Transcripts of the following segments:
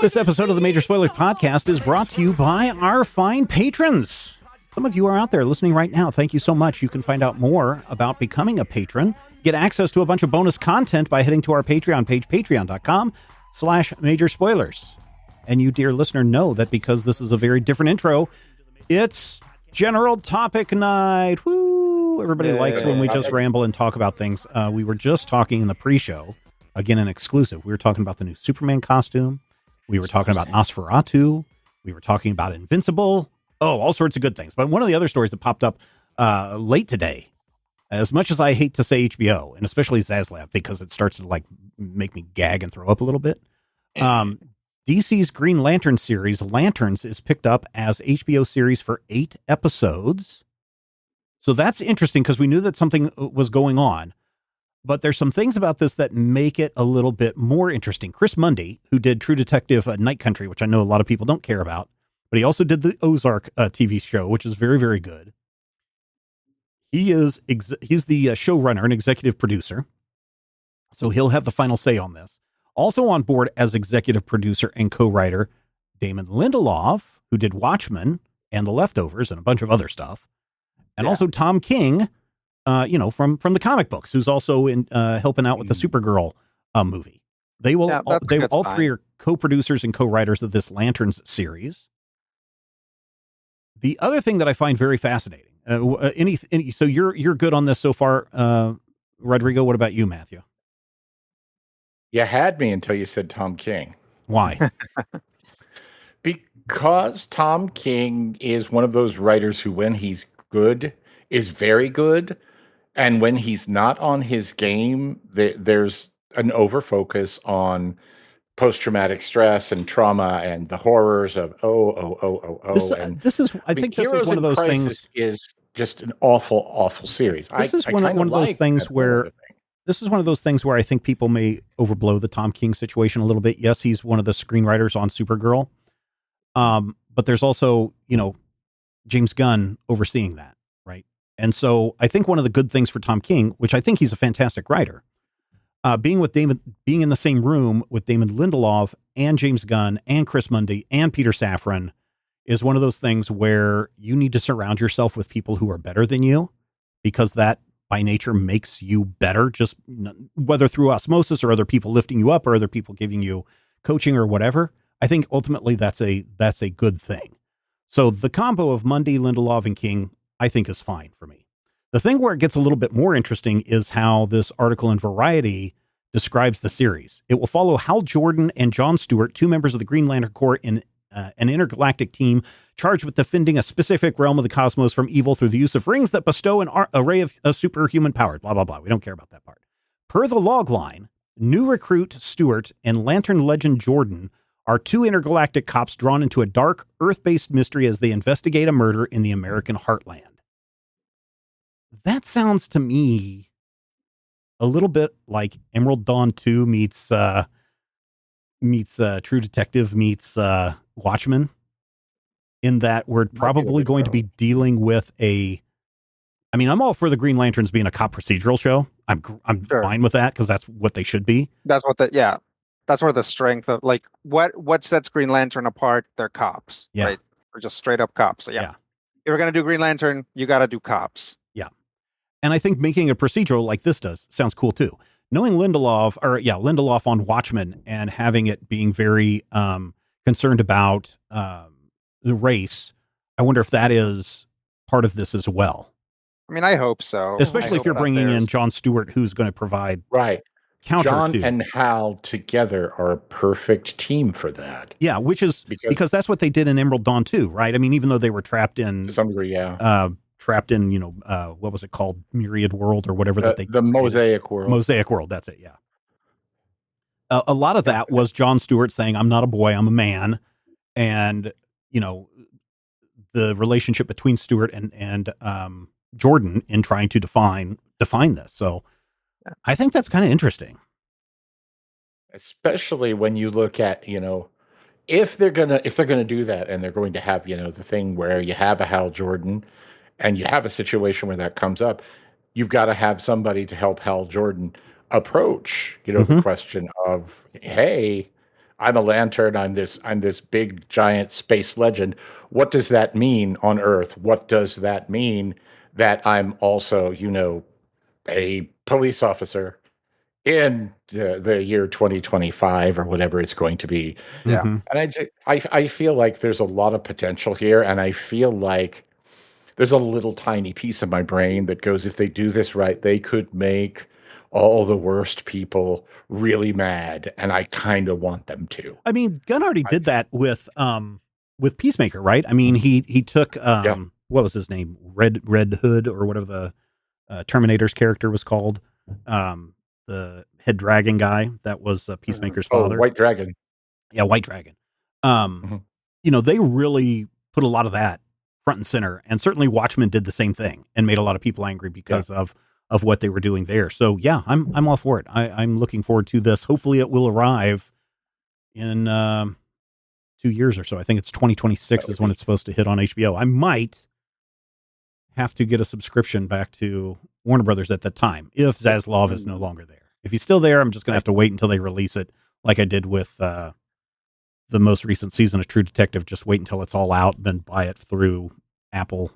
This episode of the Major Spoilers Podcast is brought to you by our fine patrons. Some of you are out there listening right now. Thank you so much. You can find out more about becoming a patron, get access to a bunch of bonus content by heading to our Patreon page, patreon.com/majorspoilers. And you, dear listener, know that because this is a very different intro, it's General Topic Night. Woo! Everybody likes when we just ramble and talk about things. We were just talking in the pre-show, again, an exclusive. We were talking about the new Superman costume. We were talking about Nosferatu. We were talking about Invincible. Oh, all sorts of good things. But one of the other stories that popped up late today, as much as I hate to say HBO, and especially Zaslav, because it starts to like make me gag and throw up a little bit, DC's Green Lantern series, Lanterns, is picked up as HBO series for 8 episodes. So that's interesting because we knew that something was going on. But there's some things about this that make it a little bit more interesting. Chris Mundy, who did True Detective Night Country, which I know a lot of people don't care about, but he also did the Ozark TV show, which is very, very good. He's the showrunner and executive producer, so he'll have the final say on this. Also on board as executive producer and co-writer, Damon Lindelof, who did Watchmen and The Leftovers and a bunch of other stuff, and also Tom King, from the comic books, who's also in helping out with the Supergirl movie. They will. All three are co-producers and co-writers of this Lanterns series. The other thing that I find very fascinating. So you're good on this so far, Rodrigo. What about you, Matthew? You had me until you said Tom King. Why? Because Tom King is one of those writers who, when he's good, is very good. And when he's not on his game, there's an overfocus on post-traumatic stress and trauma and the horrors of This is one of those things. Is just an awful series. This is one of those things where I think people may overblow the Tom King situation a little bit. Yes, he's one of the screenwriters on Supergirl, but there's also James Gunn overseeing that. And so I think one of the good things for Tom King, which I think he's a fantastic writer, being in the same room with Damon Lindelof and James Gunn and Chris Mundy and Peter Safran is one of those things where you need to surround yourself with people who are better than you, because that by nature makes you better, just whether through osmosis or other people lifting you up or other people giving you coaching or whatever. I think ultimately that's a good thing. So the combo of Mundy, Lindelof, and King, I think, is fine for me. The thing where it gets a little bit more interesting is how this article in Variety describes the series. It will follow Hal Jordan and John Stewart, 2 members of the Green Lantern Corps in an intergalactic team charged with defending a specific realm of the cosmos from evil through the use of rings that bestow an array of superhuman power. Blah, blah, blah. We don't care about that part. Per the logline, new recruit Stewart and Lantern legend Jordan are 2 intergalactic cops drawn into a dark, Earth-based mystery as they investigate a murder in the American heartland. That sounds to me a little bit like Emerald Dawn 2 meets True Detective meets Watchmen, in that we're probably going to be dealing with I'm all for the Green Lanterns being a cop procedural show. I'm fine with that because that's what they should be. That's where the strength of what sets Green Lantern apart. They're cops, right? They're just straight up cops. So if you're gonna do Green Lantern, you got to do cops. Yeah, and I think making a procedural like this sounds cool too. Knowing Lindelof on Watchmen and having it being very concerned about the race, I wonder if that is part of this as well. I mean, I hope so. Especially if you're bringing in John Stewart, who's going to provide counter John to. And Hal together are a perfect team for that. Yeah, which is because that's what they did in Emerald Dawn 2, right? I mean, even though they were trapped in to some degree, trapped in what was it called, Myriad World or whatever the Mosaic World. Mosaic World, that's it. Yeah. A lot of that was John Stewart saying, "I'm not a boy, I'm a man," and the relationship between Stewart and Jordan in trying to define this. So I think that's kind of interesting. Especially when you look at, if they're gonna do that, and they're going to have, the thing where you have a Hal Jordan and you have a situation where that comes up, you've got to have somebody to help Hal Jordan approach, the question of, hey, I'm a lantern. I'm this big giant space legend. What does that mean on Earth? What does that mean that I'm also, a police officer in the year 2025 or whatever it's going to be? Yeah. Mm-hmm. And I feel like there's a lot of potential here, and I feel like there's a little tiny piece of my brain that goes, if they do this right, they could make all the worst people really mad, and I kind of want them to. I mean, Gunn already did that with Peacemaker, right? I mean, he took Yeah. what was his name, Red Hood or whatever the Terminator's character was called, the head dragon guy that was Peacemaker's father. White Dragon. Yeah, White Dragon. They really put a lot of that front and center, and certainly Watchmen did the same thing and made a lot of people angry because of what they were doing there. So yeah, I'm all for it. I'm looking forward to this. Hopefully, it will arrive in 2 years or so. I think it's 2026 is when it's supposed to hit on HBO. I might have to get a subscription back to Warner Brothers at that time if Zaslav is no longer there. If he's still there, I'm just going to have to wait until they release it, like I did with the most recent season of True Detective. Just wait until it's all out, then buy it through Apple.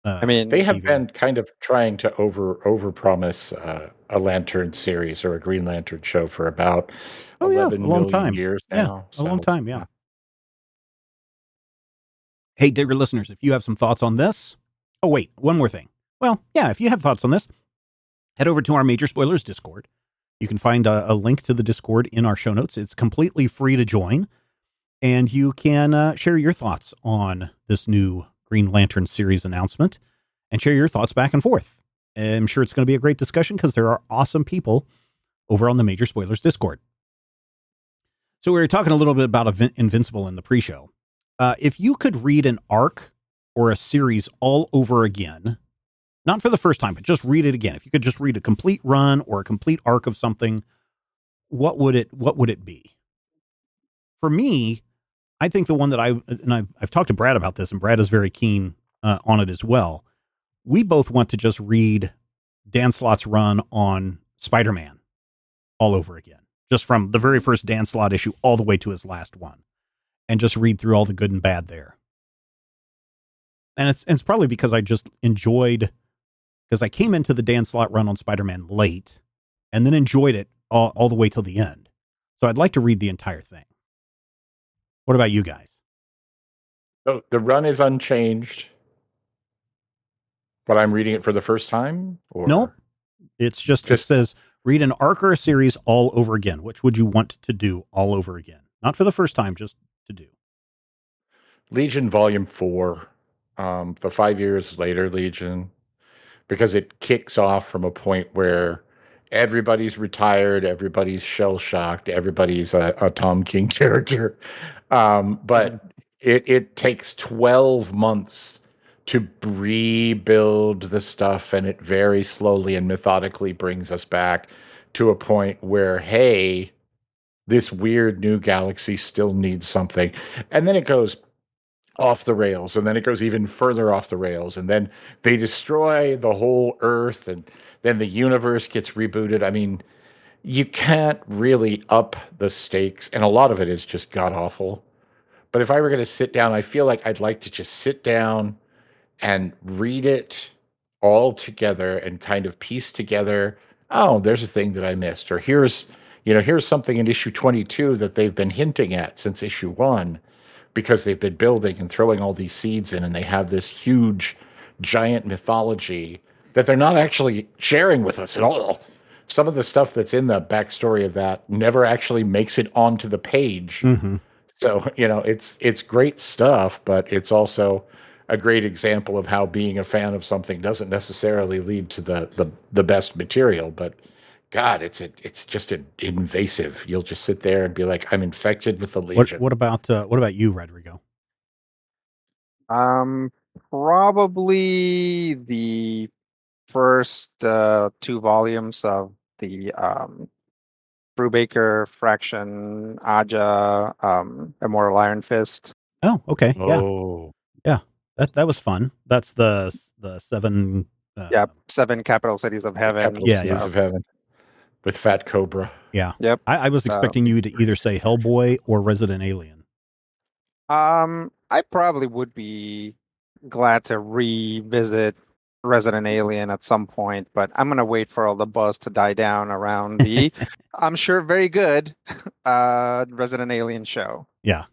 I mean, they have been kind of trying to over promise a Lantern series or a Green Lantern show for about 11 million years now. A long time, yeah. Hey, dear listeners, if you have some thoughts on this, oh wait, one more thing. Well, yeah, if you have thoughts on this, head over to our Major Spoilers Discord. You can find a link to the Discord in our show notes. It's completely free to join, and you can share your thoughts on this new Green Lantern series announcement and share your thoughts back and forth. I'm sure it's going to be a great discussion because there are awesome people over on the Major Spoilers Discord. So we were talking a little bit about Invincible in the pre-show. If you could read an arc or a series all over again, not for the first time, but just read it again. If you could just read a complete run or a complete arc of something, what would it be? For me, I think the one that I've talked to Brad about this, and Brad is very keen on it as well. We both want to just read Dan Slott's run on Spider-Man all over again, just from the very first Dan Slott issue all the way to his last one, and just read through all the good and bad there. And it's probably because I just enjoyed, because I came into the Dan Slott run on Spider-Man late and then enjoyed it all the way till the end. So I'd like to read the entire thing. What about you guys? So the run is unchanged, but I'm reading it for the first time? Or? Nope. It says read an arc or a series all over again. Which would you want to do all over again? Not for the first time, just to do. Legion Volume 4, the 5 years later Legion, because it kicks off from a point where everybody's retired, everybody's shell-shocked, everybody's a Tom King character. But it takes 12 months to rebuild the stuff, and it very slowly and methodically brings us back to a point where, hey, this weird new galaxy still needs something. And then it goes off the rails, and then it goes even further off the rails, and then they destroy the whole Earth, and then the universe gets rebooted. I mean, you can't really up the stakes, and a lot of it is just god-awful. But if I were going to sit down, I feel like I'd like to just sit down and read it all together and kind of piece together, oh, there's a thing that I missed, or here's something in issue 22 that they've been hinting at since issue 1, because they've been building and throwing all these seeds in, and they have this huge giant mythology that they're not actually sharing with us at all. Some of the stuff that's in the backstory of that never actually makes it onto the page. Mm-hmm. So, it's great stuff, but it's also a great example of how being a fan of something doesn't necessarily lead to the best material. But God, it's just invasive. You'll just sit there and be like, I'm infected with the Legion. What about you, Rodrigo? Probably the first 2 volumes of the Brubaker Fraction Aja Immortal Iron Fist. Oh, okay. Oh. Yeah. That was fun. That's the 7 7 capital cities of heaven. Capital cities of heaven. with Fat Cobra. Yeah. Yep. I was expecting you to either say Hellboy or Resident Alien. I probably would be glad to revisit Resident Alien at some point, but I'm gonna wait for all the buzz to die down around the, I'm sure very good, Resident Alien show. Yeah.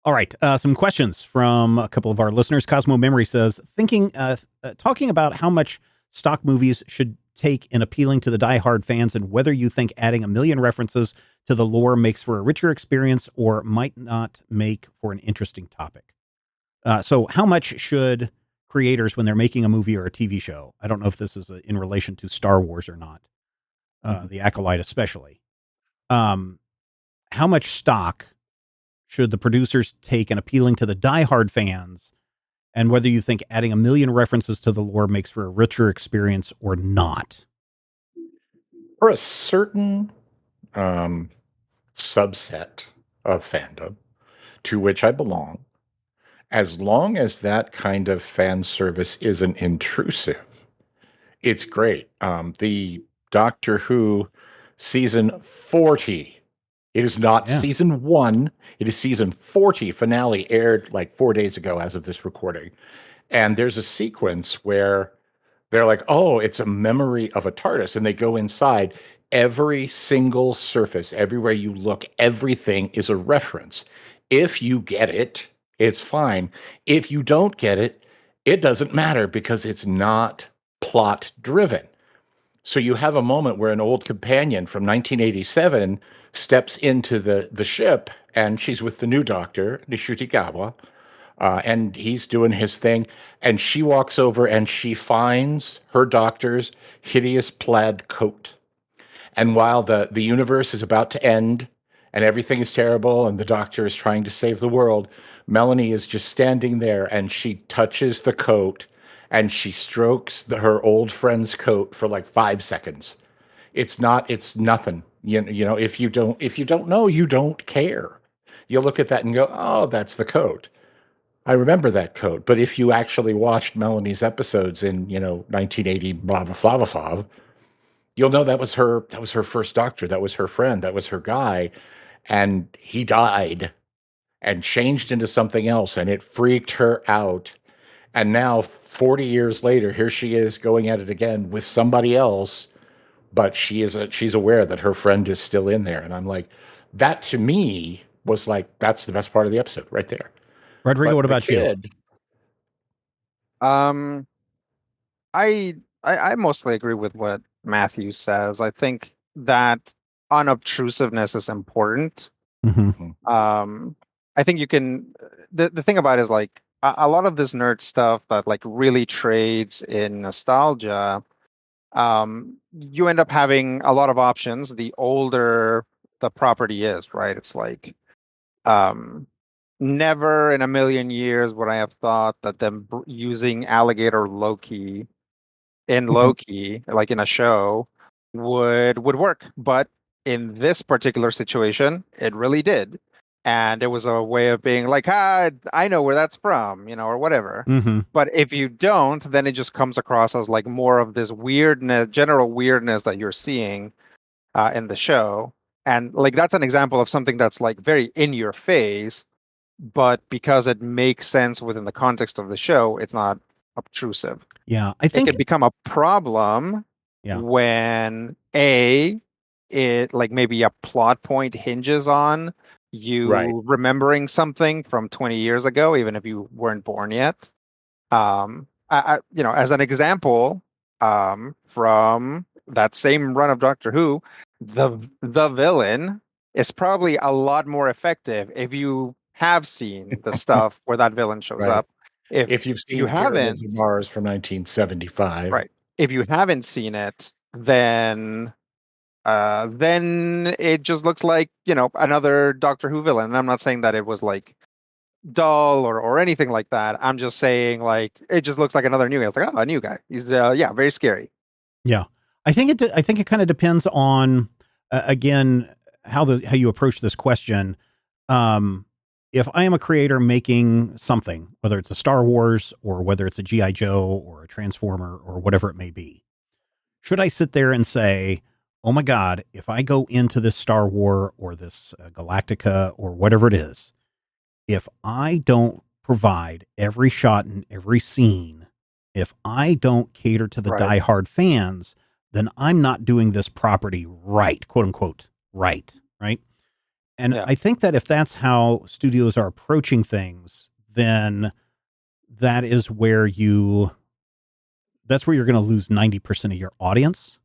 All right. Some questions from a couple of our listeners. Cosmo Memory says, talking about how much stock movies should take in appealing to the diehard fans and whether you think adding a million references to the lore makes for a richer experience or might not make for an interesting topic. So how much should creators, when they're making a movie or a TV show, I don't know if this is in relation to Star Wars or not, the Acolyte especially, how much stock should the producers take in appealing to the diehard fans, and whether you think adding a million references to the lore makes for a richer experience or not? For a certain subset of fandom to which I belong, as long as that kind of fan service isn't intrusive, it's great. The Doctor Who season 40, it is not season 1, it is season 40 finale, aired like 4 days ago as of this recording. And there's a sequence where they're like, oh, it's a memory of a TARDIS. And they go inside. Every single surface, everywhere you look, everything is a reference. If you get it, it's fine. If you don't get it, it doesn't matter because it's not plot driven. So you have a moment where an old companion from 1987 steps into the ship, and she's with the new doctor, Nishutigawa, and he's doing his thing. And she walks over and she finds her doctor's hideous plaid coat. And while the universe is about to end and everything is terrible and the doctor is trying to save the world, Melanie is just standing there and she touches the coat and she strokes her old friend's coat for like 5 seconds. It's nothing. You know, if you don't know, you don't care. You look at that and go, oh, that's the coat. I remember that coat. But if you actually watched Melanie's episodes in, 1980, blah, blah, blah, blah, blah, you'll know that was her first doctor. That was her friend. That was her guy. And he died and changed into something else. And it freaked her out. And now 40 years later, here she is going at it again with somebody else. But she's aware that her friend is still in there. And I'm like, that to me was like, that's the best part of the episode right there. Rodrigo, what about you? I mostly agree with what Matthew says. I think that unobtrusiveness is important. Mm-hmm. I think you can. The thing about it is like a lot of this nerd stuff that like really trades in nostalgia. You end up having a lot of options the older the property is, right? It's like, never in a million years would I have thought that them using alligator Loki in Loki, like in a show, would work. But in this particular situation, it really did. And it was a way of being like, I know where that's from, or whatever. Mm-hmm. But if you don't, then it just comes across as like more of this weirdness, general weirdness that you're seeing in the show. And like that's an example of something that's like very in your face, but because it makes sense within the context of the show, it's not obtrusive. Yeah, I think it can become a problem when it like maybe a plot point hinges on you remembering something from 20 years ago, even if you weren't born yet. As an example, from that same run of Doctor Who, the villain is probably a lot more effective if you have seen the stuff where that villain shows up. If you've seen Pyramids of Mars from 1975, right? If you haven't seen it, then it just looks like another Doctor Who villain. And I'm not saying that it was like dull or anything like that. I'm just saying like it just looks like another new guy. It's like, oh, a new guy. He's very scary. Yeah, I think it kind of depends on again how you approach this question. If I am a creator making something, whether it's a Star Wars or whether it's a G.I. Joe or a Transformer or whatever it may be, should I sit there and say, oh my God, if I go into this Star Wars or this Galactica or whatever it is, if I don't provide every shot and every scene, if I don't cater to the Right. diehard fans, then I'm not doing this property right, quote unquote, right. And Yeah. I think that if that's how studios are approaching things, then that is where that's where you're going to lose 90% of your audience.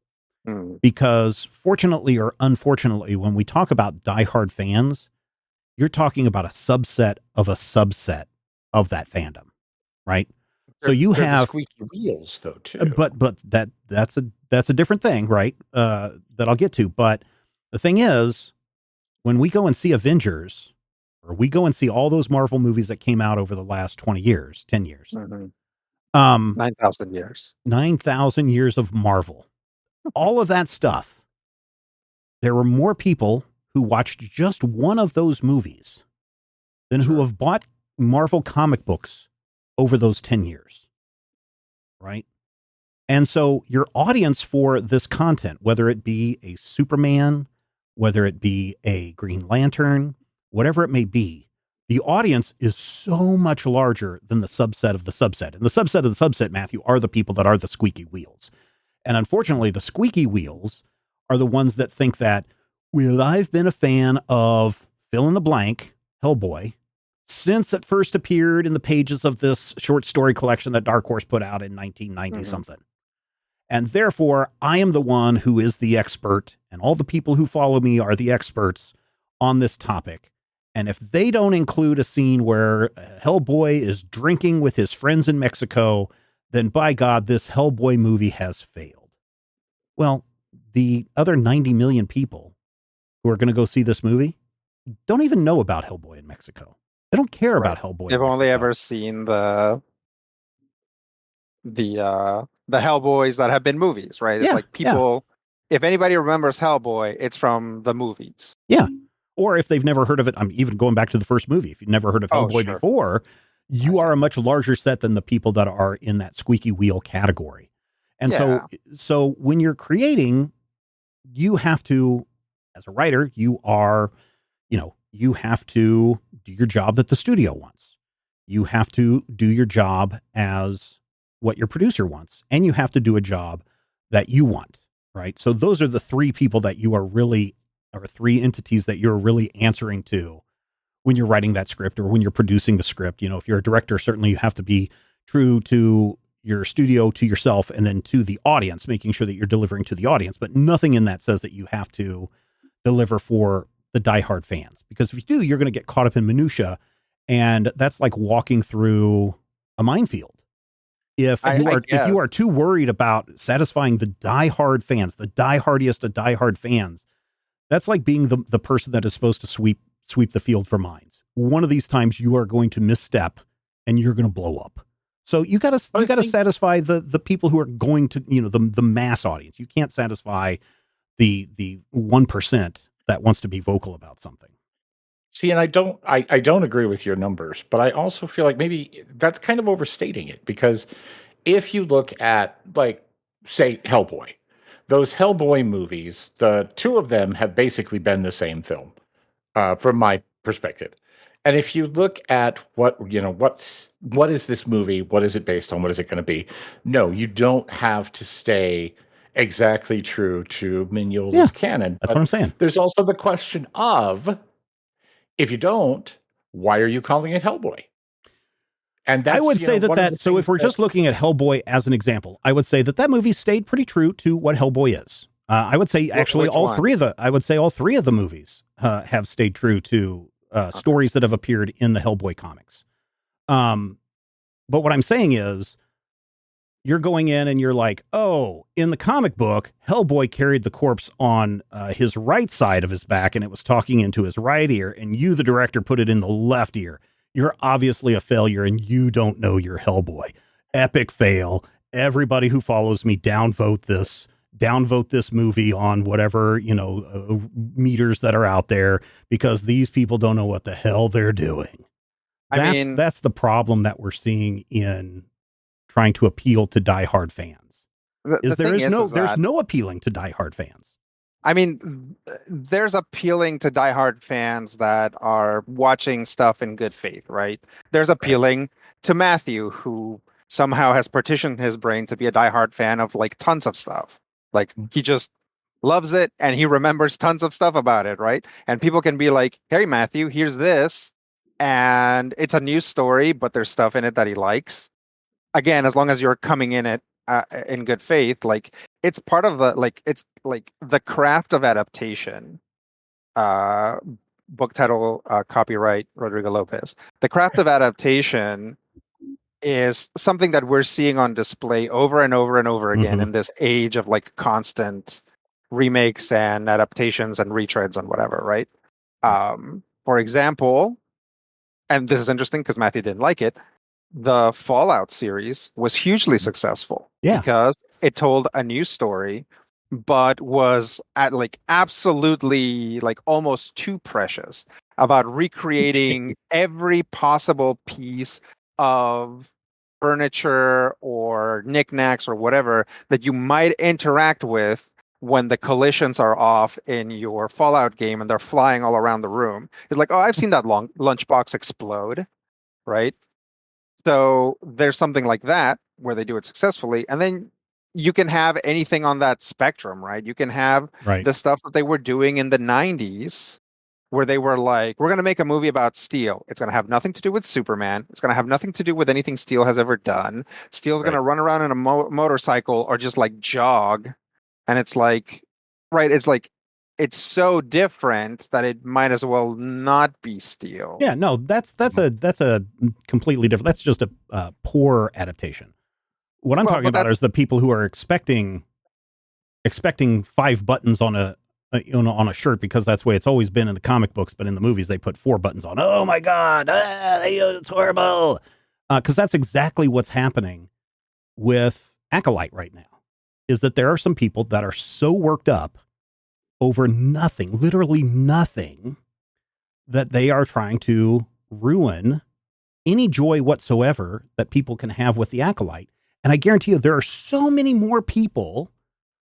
Mm. Because fortunately or unfortunately, when we talk about diehard fans, you're talking about a subset of that fandom, right? So you They're the have, squeaky wheels, though, too. but that's a different thing, right? That I'll get to. But the thing is, when we go and see Avengers, or we go and see all those Marvel movies that came out over the last 20 years, 10 years, 9,000 years. 9,000 years of Marvel, all of that stuff, there were more people who watched just one of those movies than who have bought Marvel comic books over those 10 years. Right? And so your audience for this content, whether it be a Superman, whether it be a Green Lantern, whatever it may be, the audience is so much larger than the subset of the subset. And the subset of the subset, Matthew, are the people that are the squeaky wheels. And unfortunately, the squeaky wheels are the ones that think that, well, I've been a fan of fill in the blank, Hellboy, since it first appeared in the pages of this short story collection that Dark Horse put out in 1990 something. And therefore, I am the one who is the expert, and all the people who follow me are the experts on this topic. And if they don't include a scene where Hellboy is drinking with his friends in Mexico, then by God, this Hellboy movie has failed. Well, the other 90 million people who are going to go see this movie don't even know about Hellboy in Mexico. They don't care about Hellboy. They've only ever seen the Hellboys that have been movies, right? It's like people, if anybody remembers Hellboy, it's from the movies. Yeah. Or if they've never heard of it, I'm even going back to the first movie. If you've never heard of Hellboy before, you are a much larger set than the people that are in that squeaky wheel category. And so when you're creating, you have to, as a writer, you have to do your job that the studio wants. You have to do your job as what your producer wants, and you have to do a job that you want, right? So those are the three people that you are really, or three entities that you're really answering to when you're writing that script or when you're producing the script. You know, if you're a director, certainly you have to be true to your studio, to yourself, and then to the audience, making sure that you're delivering to the audience. But nothing in that says that you have to deliver for the diehard fans, because if you do, you're going to get caught up in minutia, and that's like walking through a minefield. If you are too worried about satisfying the diehard fans, the diehardiest of diehard fans, that's like being the person that is supposed to sweep the field for mines. One of these times you are going to misstep and you're going to blow up. So you got to satisfy the people who are going to, the mass audience. You can't satisfy the 1% that wants to be vocal about something. See, and I don't agree with your numbers, but I also feel like maybe that's kind of overstating it, because if you look at, like, say, Hellboy, those Hellboy movies, the two of them have basically been the same film, from my perspective. And if you look at what is this movie? What is it based on? What is it going to be? No, you don't have to stay exactly true to Mignola's canon. That's what I'm saying. There's also the question of, if you don't, why are you calling it Hellboy? And that's, I would say so if we're just looking at Hellboy as an example, I would say that movie stayed pretty true to what Hellboy is. I would say actually all three of the movies have stayed true to stories that have appeared in the Hellboy comics. But what I'm saying is, you're going in and you're like, oh, in the comic book, Hellboy carried the corpse on his right side of his back and it was talking into his right ear, and you, the director, put it in the left ear. You're obviously a failure and you don't know your Hellboy. Epic fail. Everybody who follows me, downvote this movie on whatever, meters that are out there, because these people don't know what the hell they're doing. That's the problem that we're seeing in trying to appeal to diehard fans. There's no appealing to diehard fans. I mean, there's appealing to diehard fans that are watching stuff in good faith, right? There's appealing to Matthew, who somehow has partitioned his brain to be a diehard fan of like tons of stuff. Like he just loves it and he remembers tons of stuff about it, right? And people can be like, "Hey, Matthew, here's this," and it's a news story, but there's stuff in it that he likes. Again, as long as you're coming in it in good faith, like it's part of the like it's like the craft of adaptation. Uh, Book title, copyright Rodrigo Lopez. The craft of adaptation is something that we're seeing on display over and over and over again in this age of like constant remakes and adaptations and retreads and whatever, right? For example, and this is interesting because Matthew didn't like it, the Fallout series was hugely successful because it told a new story, but was at like absolutely like almost too precious about recreating every possible piece of furniture or knickknacks or whatever that you might interact with when the collisions are off in your Fallout game and they're flying all around the room. It's like, oh, I've seen that lunchbox explode, right? So there's something like that where they do it successfully. And then you can have anything on that spectrum, right? You can have the stuff that they were doing in the 90s where they were like, we're going to make a movie about Steel. It's going to have nothing to do with Superman. It's going to have nothing to do with anything Steel has ever done. Steel's going to run around in a motorcycle or just like jog. And it's like, right, it's like, it's so different that it might as well not be Steel. Yeah, no, that's a completely different. That's just a poor adaptation. What I'm talking about is the people who are expecting 5 buttons on a shirt because that's the way it's always been in the comic books, but in the movies they put 4 buttons on. Oh my God, it's horrible. Because that's exactly what's happening with Acolyte right now. Is that there are some people that are so worked up over nothing, literally nothing, that they are trying to ruin any joy whatsoever that people can have with the Acolyte. And I guarantee you, there are so many more people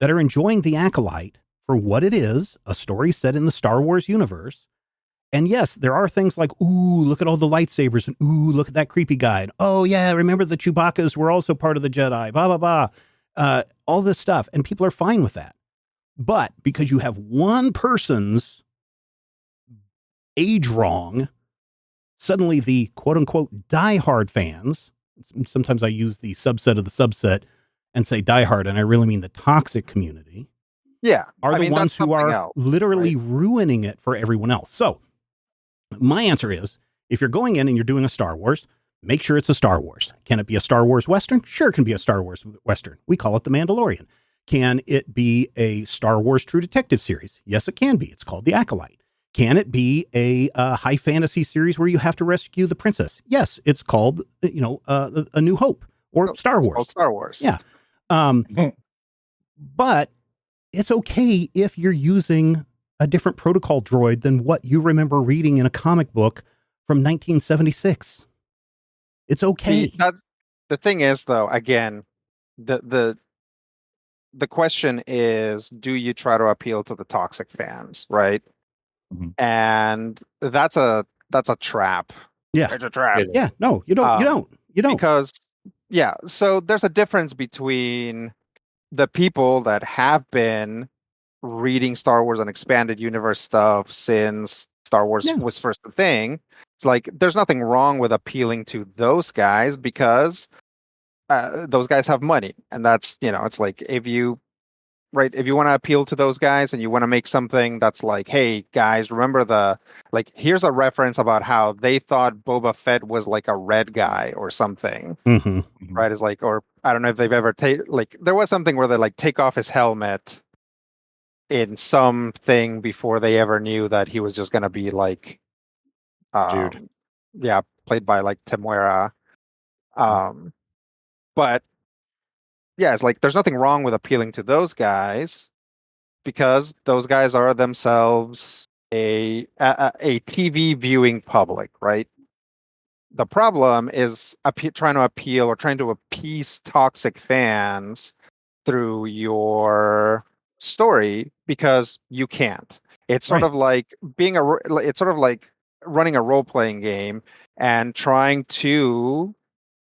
that are enjoying the Acolyte for what it is, a story set in the Star Wars universe. And yes, there are things like, ooh, look at all the lightsabers, and ooh, look at that creepy guy. And, oh yeah, remember the Chewbacca's were also part of the Jedi, blah, blah, blah. All this stuff. And people are fine with that. But because you have one person's age wrong, suddenly the quote unquote diehard fans, sometimes I use the subset of the subset and say diehard, and I really mean the toxic community. Yeah. Are the ones who are literally ruining it for everyone else. So my answer is, if you're going in and you're doing a Star Wars, make sure it's a Star Wars. Can it be a Star Wars Western? Sure, it can be a Star Wars Western. We call it The Mandalorian. Can it be a Star Wars True Detective series? Yes, it can be. It's called The Acolyte. Can it be a high fantasy series where you have to rescue the princess? Yes, it's called, A New Hope or Star Wars. It's called Star Wars. Yeah. But it's okay if you're using a different protocol droid than what you remember reading in a comic book from 1976. It's okay. The thing is, though, again, the question is, do you try to appeal to the toxic fans, right? Mm-hmm. And that's a trap. Yeah, it's a trap. Yeah, no, you don't. Because so there's a difference between the people that have been reading Star Wars and expanded universe stuff since Star Wars was first a thing. It's like there's nothing wrong with appealing to those guys because those guys have money, and that's it's like if you want to appeal to those guys and you want to make something that's like, hey guys, remember here's a reference about how they thought Boba Fett was like a red guy or something, right? It's like, or I don't know if they've ever there was something where they take off his helmet in something before they ever knew that he was just gonna be like, dude, played by Temuera, but. Yeah, it's like there's nothing wrong with appealing to those guys because those guys are themselves a TV viewing public, right? The problem is trying to appeal or trying to appease toxic fans through your story because you can't. It's sort of like it's sort of like running a role-playing game and trying to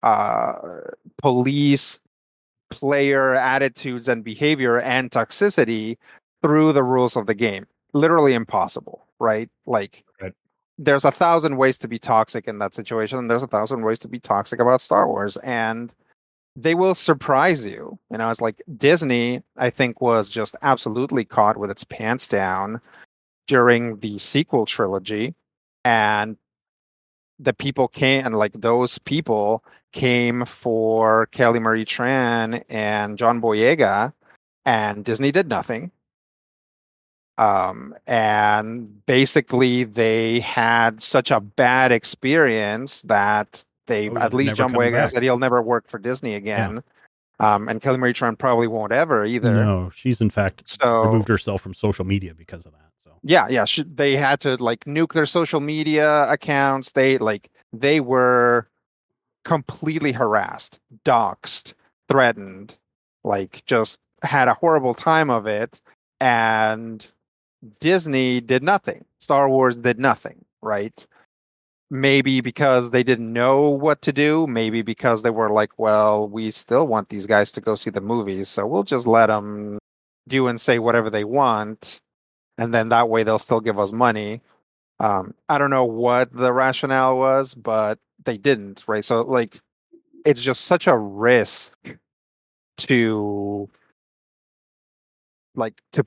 uh, police player attitudes and behavior and toxicity through the rules of the game. Literally impossible, right? Like, there's 1,000 ways to be toxic in that situation, and there's 1,000 ways to be toxic about Star Wars, and they will surprise you. It's like Disney, I think, was just absolutely caught with its pants down during the sequel trilogy, and those people came for Kelly Marie Tran and John Boyega, and Disney did nothing. And basically they had such a bad experience that at least John Boyega said he'll never work for Disney again. Yeah. And Kelly Marie Tran probably won't ever either. No, she's in fact removed herself from social media because of that. So yeah, they had to nuke their social media accounts. They were completely harassed, doxxed, threatened, just had a horrible time of it. And Disney did nothing. Star Wars did nothing, right? Maybe because they didn't know what to do. Maybe because they were like, well, we still want these guys to go see the movies, so we'll just let them do and say whatever they want. And then that way they'll still give us money. I don't know what the rationale was, but they didn't, right? So it's just such a risk to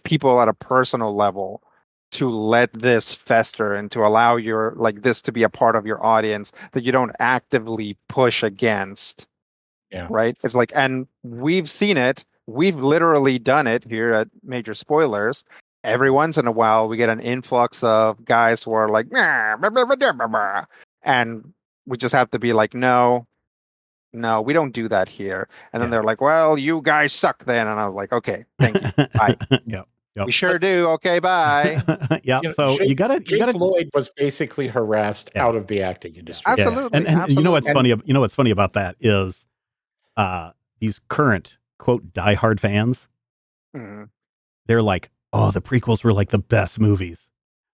people at a personal level to let this fester and to allow this to be a part of your audience that you don't actively push against. Yeah. Right. It's and we've seen it. We've literally done it here at Major Spoilers. Every once in a while, we get an influx of guys who are like, nah, blah, blah, blah, blah, blah. And we just have to be like, no, we don't do that here. And then they're like, well, you guys suck then. And I was like, okay, thank you. Bye. Yep. We sure do. Okay, bye. Yeah. So you got to. Lloyd was basically harassed out of the acting industry. Absolutely. And absolutely. you know what's funny? You know what's funny about that is these current quote diehard fans. Mm-hmm. They're like, oh, the prequels were like the best movies.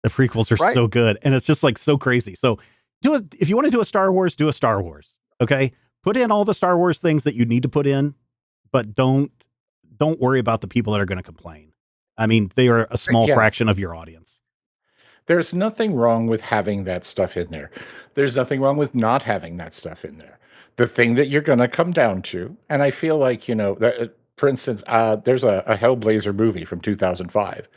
The prequels are so good, and it's just so crazy. So if you want to do a Star Wars, do a Star Wars. Okay, put in all the Star Wars things that you need to put in, but don't worry about the people that are going to complain. I mean, they are a small fraction of your audience. There's nothing wrong with having that stuff in there. There's nothing wrong with not having that stuff in there. The thing that you're going to come down to, and I feel like, for instance, there's a Hellblazer movie from 2005.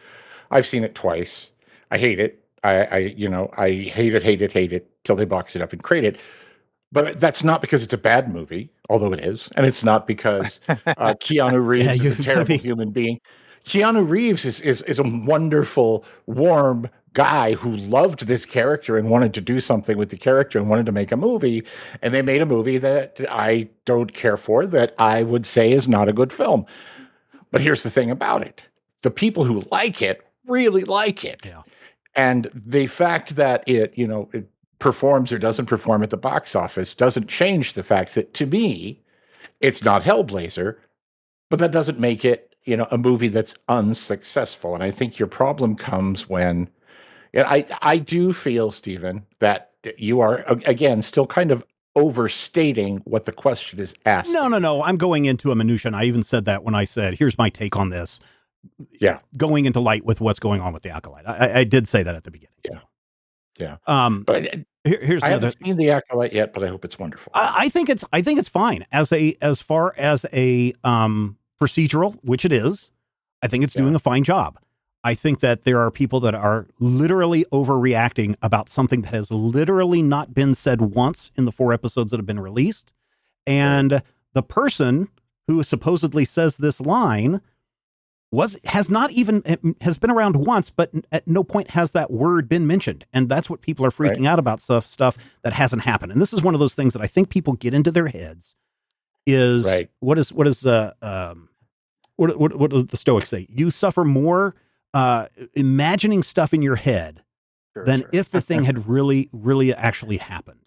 I've seen it twice. I hate it. I hate it till they box it up and crate it. But that's not because it's a bad movie, although it is. And it's not because Keanu Reeves is a terrible human being. Keanu Reeves is a wonderful, warm guy who loved this character and wanted to do something with the character and wanted to make a movie. And they made a movie that I don't care for, that I would say is not a good film. But here's the thing about it. The people who like it really like it. Yeah. And the fact that it performs or doesn't perform at the box office doesn't change the fact that, to me, it's not Hellblazer, but that doesn't make it a movie that's unsuccessful. And I think your problem comes when, and I do feel, Stephen, that you are, again, still kind of overstating what the question is asking. No. I'm going into a minutia, and I even said that when I said, here's my take on this. Yeah. Going into light with what's going on with the Acolyte. I did say that at the beginning. Yeah. So. Yeah. But here's I haven't seen the Acolyte yet, but I hope it's wonderful. I think it's fine as far as a procedural, which it is. I think it's doing a fine job. I think that there are people that are literally overreacting about something that has literally not been said once in the 4 episodes that have been released. And the person who supposedly says this line has been around once, but at no point has that word been mentioned. And that's what people are freaking out about, stuff that hasn't happened. And this is one of those things that I think people get into their heads is what does the Stoics say? You suffer more imagining stuff in your head than if the thing had really, really actually happened.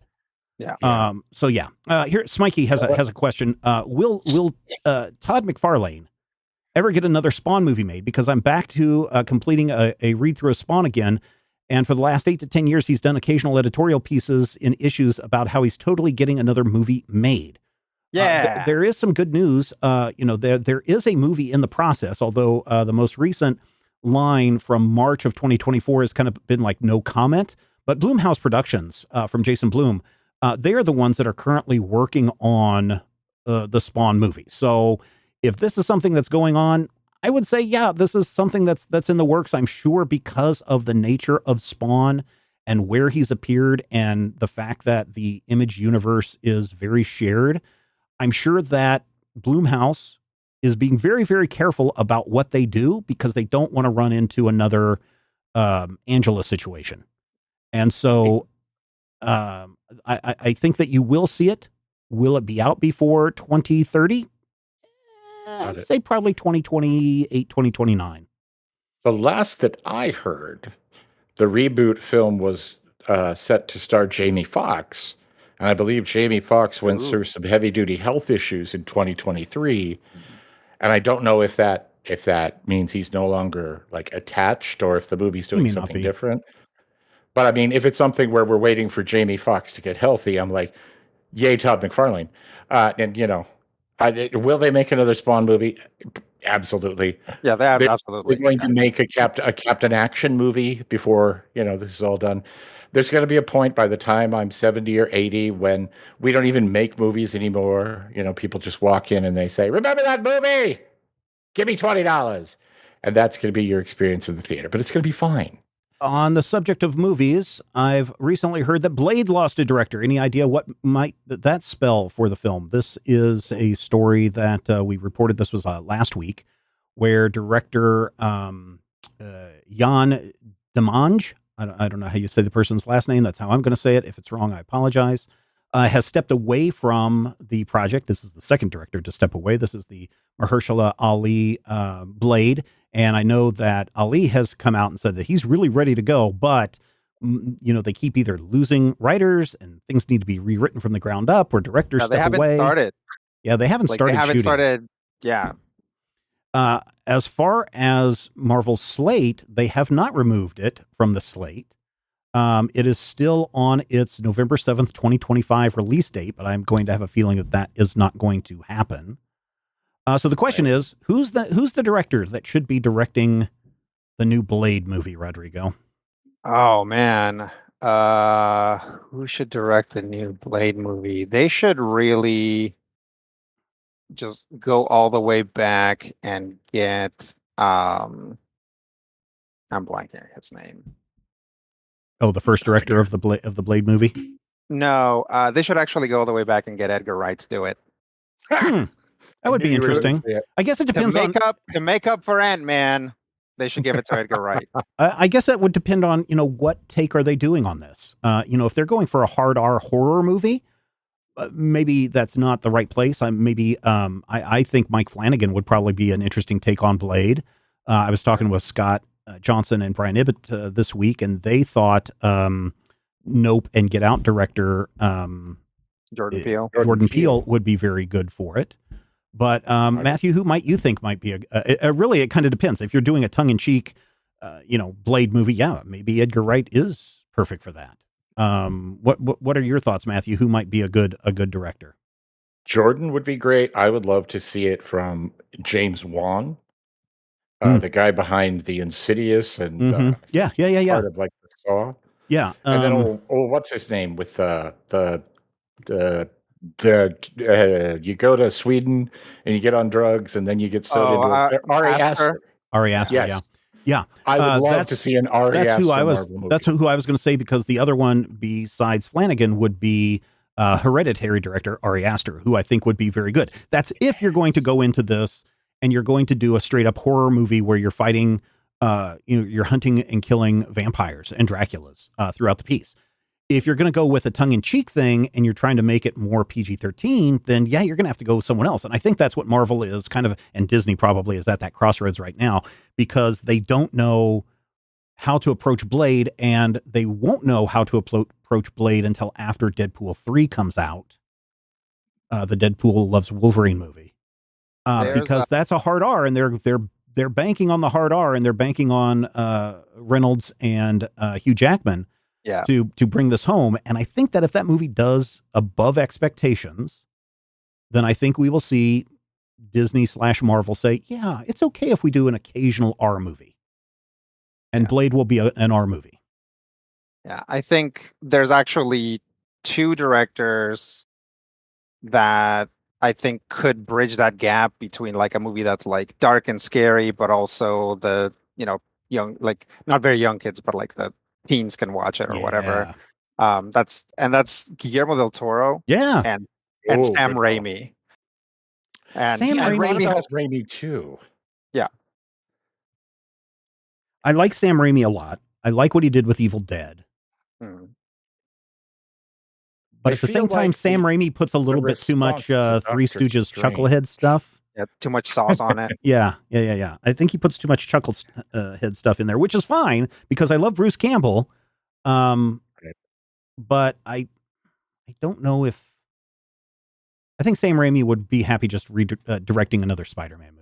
Yeah. Here, Smikey has a question. Will Todd McFarlane ever get another Spawn movie made, because I'm back to completing a read through of Spawn again. And for the last 8 to 10 years, he's done occasional editorial pieces in issues about how he's totally getting another movie made. Yeah. There is some good news. There is a movie in the process, although the most recent line from March of 2024 has kind of been like no comment. But Blumhouse Productions from Jason Blum, they are the ones that are currently working on the Spawn movie. So if this is something that's going on, I would say, yeah, this is something that's in the works. I'm sure because of the nature of Spawn and where he's appeared and the fact that the Image universe is very shared. I'm sure that Blumhouse is being very, very careful about what they do because they don't want to run into another Angela situation. And so I think that you will see it. Will it be out before 2030? I'd say probably 2028, 2029. The last that I heard, the reboot film was set to star Jamie Foxx. And I believe Jamie Foxx went through some heavy-duty health issues in 2023. And I don't know if that means he's no longer like attached or if the movie's doing something different. But I mean, if it's something where we're waiting for Jamie Foxx to get healthy, I'm like, yay, Todd McFarlane. And will they make another Spawn movie? Absolutely. Yeah, they're absolutely going to make a Captain Action movie before this is all done. There's going to be a point by the time I'm 70 or 80 when we don't even make movies anymore. People just walk in and they say, "Remember that movie? Give me $20," and that's going to be your experience in the theater. But it's going to be fine. On the subject of movies, I've recently heard that Blade lost a director. Any idea what might that spell for the film? This is a story that we reported. This was last week, where director Jan Demange, I don't know how you say the person's last name. That's how I'm going to say it. If it's wrong, I apologize. Has stepped away from the project. This is the second director to step away. This is the Mahershala Ali Blade. And I know that Ali has come out and said that he's really ready to go, but they keep either losing writers and things need to be rewritten from the ground up, or directors step away. Started. Yeah, they haven't started. They haven't shooting. started. Yeah. As far as Marvel's slate, they have not removed it from the slate. It is still on its November 7th, 2025 release date, but I'm going to have a feeling that is not going to happen. So the question is, who's the director that should be directing the new Blade movie, Rodrigo? Oh man, who should direct the new Blade movie? They should really just go all the way back and get I'm blanking his name. Oh, the first director of the Blade movie? No, they should actually go all the way back and get Edgar Wright to do it. That would be interesting. I guess it depends to make up for Ant-Man. They should give it to Edgar Wright. I guess that would depend on what take are they doing on this. If they're going for a hard R horror movie, maybe that's not the right place. I think Mike Flanagan would probably be an interesting take on Blade. I was talking with Scott Johnson and Brian Ibbott this week, and they thought Nope and Get Out director Jordan Peele would be very good for it. But Matthew, who might you think might be really? It kind of depends. If you're doing a tongue-in-cheek, Blade movie, yeah, maybe Edgar Wright is perfect for that. What are your thoughts, Matthew? Who might be a good director? Jordan would be great. I would love to see it from James Wan, the guy behind the Insidious and part of like the Saw. Yeah, and then what's his name with you go to Sweden and you get on drugs and then you get sewed into Ari Aster. Ari Aster, yes. Yeah. I would love to see an Ari Aster Marvel movie. That's who I was going to say, because the other one besides Flanagan would be Hereditary director Ari Aster, who I think would be very good. That's if you're going to go into this and you're going to do a straight up horror movie where you're fighting, you're hunting and killing vampires and Draculas throughout the piece. If you're going to go with a tongue-in-cheek thing and you're trying to make it more PG-13, then yeah, you're going to have to go with someone else. And I think that's what Marvel is kind of, and Disney probably is at that crossroads right now, because they don't know how to approach Blade, and they won't know how to approach Blade until after Deadpool 3 comes out, the Deadpool Loves Wolverine movie. because that's a hard R, and they're banking on the hard R, and they're banking on Reynolds and Hugh Jackman to bring this home. And I think that if that movie does above expectations, then I think we will see Disney/Marvel say, yeah, it's okay if we do an occasional R movie. And Blade will be an R movie. Yeah, I think there's actually 2 directors that I think could bridge that gap between like a movie that's like dark and scary, but also the, young, like not very young kids, but like the teens can watch it or whatever. That's Guillermo del Toro. Yeah. And Sam Raimi. And Sam Raimi has Raimi too. Yeah. I like Sam Raimi a lot. I like what he did with Evil Dead. But at the same time, Sam Raimi puts a little bit too much Three Stooges Chucklehead stuff. Yeah, too much sauce on it. Yeah. I think he puts too much Chucklehead stuff in there, which is fine because I love Bruce Campbell. But I don't know if I think Sam Raimi would be happy just directing another Spider-Man movie.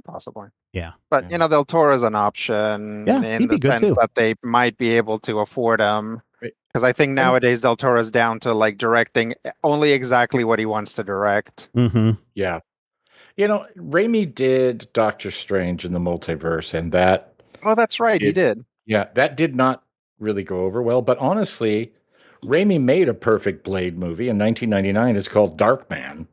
Possibly. Yeah. But, Del Toro is an option in the sense that they might be able to afford him. Because I think nowadays Del Toro's down to like directing only exactly what he wants to direct. Mm-hmm. Yeah. Raimi did Doctor Strange in the Multiverse, and that... Oh, that's right. He did. Yeah, that did not really go over well. But honestly, Raimi made a perfect Blade movie in 1999. It's called Darkman.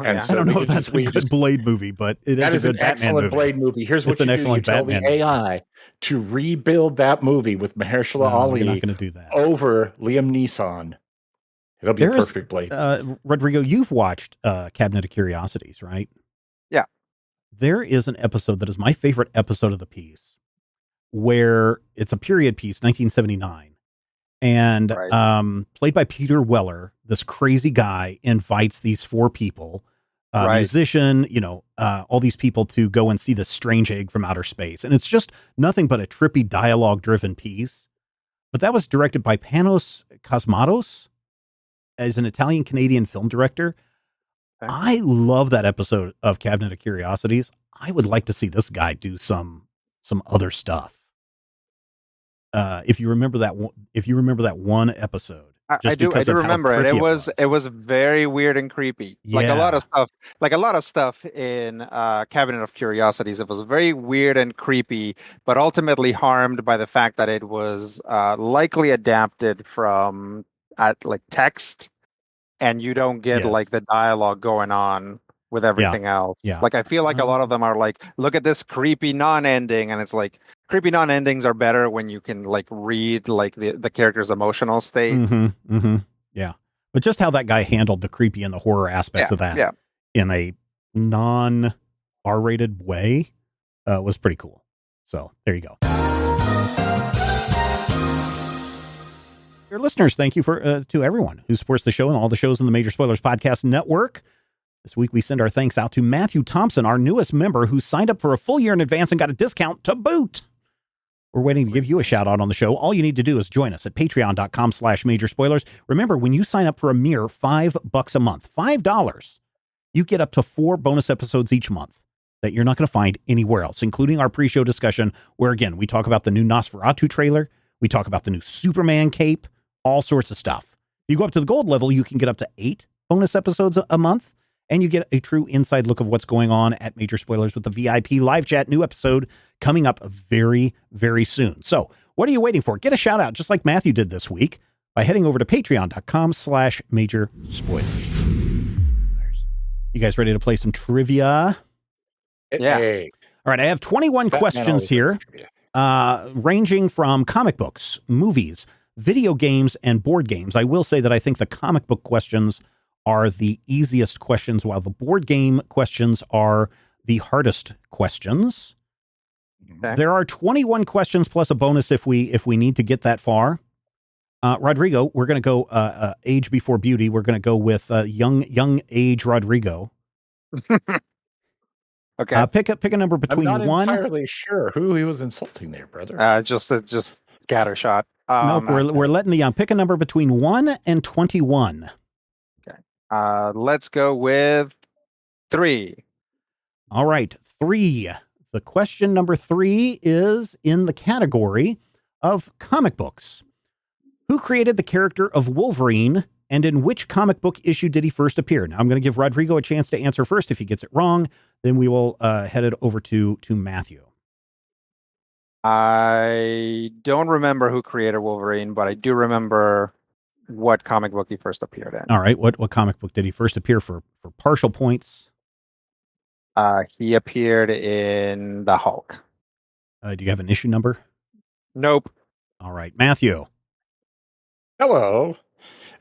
And so I don't know if that's a good Blade movie, but it is a good an excellent Blade movie. Here's what you do. You tell the AI to rebuild that movie with Mahershala Ali you're not going to do that. Over Liam Neeson. It'll be a perfect Blade. Rodrigo, you've watched Cabinet of Curiosities, right? Yeah. There is an episode that is my favorite episode of the piece where it's a period piece, 1979. And played by Peter Weller, this crazy guy invites these 4 people, musician, all these people to go and see this strange egg from outer space. And it's just nothing but a trippy dialogue-driven piece. But that was directed by Panos Cosmatos as an Italian-Canadian film director. Okay. I love that episode of Cabinet of Curiosities. I would like to see this guy do some other stuff. If you remember that one episode, I do remember it. It was very weird and creepy. Yeah. Like a lot of stuff in Cabinet of Curiosities. It was very weird and creepy, but ultimately harmed by the fact that it was likely adapted from text, and you don't get like the dialogue going on with everything else. Yeah. Like I feel like a lot of them are like, look at this creepy non-ending, and it's like creepy non-endings are better when you can like read like the character's emotional state. Mm-hmm, mm-hmm. Yeah. But just how that guy handled the creepy and the horror aspects of that in a non-R-rated way was pretty cool. So there you go. Your listeners, thank you to everyone who supports the show and all the shows in the Major Spoilers Podcast Network. This week, we send our thanks out to Matthew Thompson, our newest member, who signed up for a full year in advance and got a discount to boot. We're waiting to give you a shout out on the show. All you need to do is join us at patreon.com/major spoilers. Remember, when you sign up for a mere $5 a month, $5, you get up to 4 bonus episodes each month that you're not going to find anywhere else, including our pre-show discussion, where again, we talk about the new Nosferatu trailer. We talk about the new Superman cape, all sorts of stuff. If you go up to the gold level, you can get up to 8 bonus episodes a month. And you get a true inside look of what's going on at Major Spoilers with the VIP live chat. New episode coming up very, very soon. So what are you waiting for? Get a shout out just like Matthew did this week by heading over to patreon.com/major spoilers. You guys ready to play some trivia? Yeah. All right. I have 21 questions here, ranging from comic books, movies, video games, and board games. I will say that I think the comic book questions are the easiest questions, while the board game questions are the hardest questions. Okay. There are 21 questions plus a bonus if we need to get that far. Rodrigo, we're going to go age before beauty. We're going to go with young age Rodrigo. Okay. Pick a number between I'm not one. entirely sure who he was insulting there, brother. Just scattershot. Nope, we're letting the young pick a number between 1 and 21. Let's go with 3. All right, 3. The question number 3 is in the category of comic books. Who created the character of Wolverine, and in which comic book issue did he first appear? Now, I'm going to give Rodrigo a chance to answer first. If he gets it wrong, then we will head it over to Matthew. I don't remember who created Wolverine, but I do remember what comic book he first appeared in. All right, what comic book did he first appear for partial points? He appeared in the Hulk. Do you have an issue number? Nope. All right, Matthew. Hello.